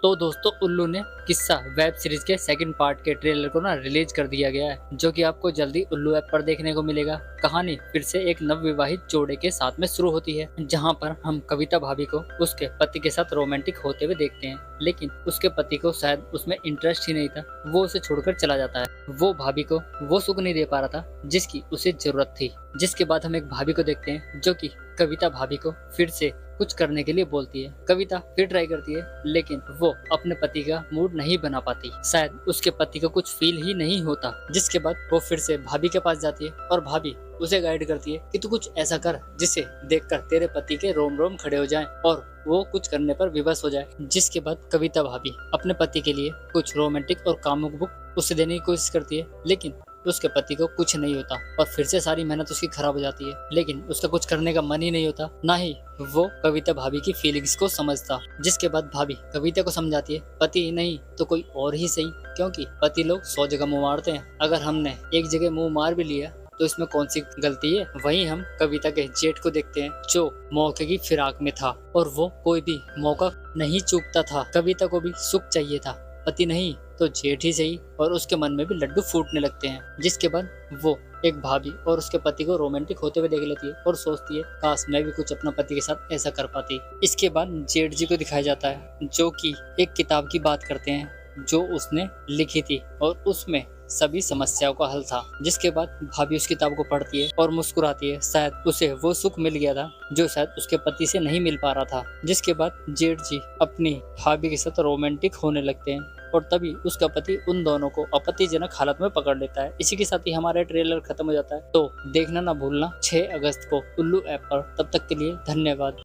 तो दोस्तों उल्लू ने किस्सा वेब सीरीज के सेकंड पार्ट के ट्रेलर को रिलीज कर दिया गया है, जो कि आपको जल्दी उल्लू ऐप पर देखने को मिलेगा। कहानी फिर से एक नवविवाहित जोड़े के साथ में शुरू होती है, जहां पर हम कविता भाभी को उसके पति के साथ रोमांटिक होते हुए देखते हैं, लेकिन उसके पति को शायद उसमें इंटरेस्ट ही नहीं था। वो उसे छोड़कर चला जाता है। वो भाभी को वो सुख नहीं दे पा रहा था जिसकी उसे जरूरत थी। जिसके बाद हम एक भाभी को देखते हैं जो कि कविता भाभी को फिर से कुछ करने के लिए बोलती है। कविता फिर ट्राई करती है, लेकिन वो अपने पति का मूड नहीं बना पाती। शायद उसके पति को कुछ फील ही नहीं होता। जिसके बाद वो फिर से भाभी के पास जाती है और भाभी उसे गाइड करती है कि तू कुछ ऐसा कर जिसे देखकर तेरे पति के रोम रोम खड़े हो जाएं और वो कुछ करने पर विवश हो जाए। जिसके बाद कविता भाभी अपने पति के लिए कुछ रोमांटिक और कामुक बुक उसे देने की कोशिश करती है, लेकिन उसके पति को कुछ नहीं होता और फिर से सारी मेहनत उसकी खराब हो जाती है। लेकिन उसका कुछ करने का मन ही नहीं होता, ना ही वो कविता भाभी की फीलिंग्स को समझता। जिसके बाद भाभी कविता को समझाती है पति नहीं तो कोई और ही सही, क्योंकि पति लोग 100 जगह मुंह मारते हैं। अगर हमने एक जगह मुंह मार भी लिया तो इसमें कौन सी गलती है। वहीं हम कविता के जेठ को देखते हैं जो मौके की फिराक में था और वो कोई भी मौका नहीं चूकता था। कविता को भी सुख चाहिए था, पति नहीं तो जेठ ही सही, और उसके मन में भी लड्डू फूटने लगते हैं। जिसके बाद वो एक भाभी और उसके पति को रोमांटिक होते हुए देख लेती है और सोचती है काश मैं भी कुछ अपना पति के साथ ऐसा कर पाती। इसके बाद जेठ जी को दिखाया जाता है जो कि एक किताब की बात करते हैं जो उसने लिखी थी और उसमें सभी समस्याओं का हल था। जिसके बाद भाभी उस किताब को पढ़ती है और मुस्कुराती है। शायद उसे वो सुख मिल गया था जो शायद उसके पति से नहीं मिल पा रहा था। जिसके बाद जेठ जी अपनी भाभी के साथ रोमांटिक होने लगते हैं और तभी उसका पति उन दोनों को आपत्तिजनक हालत में पकड़ लेता है। इसी के साथ ही हमारा ट्रेलर खत्म हो जाता है। तो देखना ना भूलना 6 अगस्त को उल्लू ऐप पर। तब तक के लिए धन्यवाद।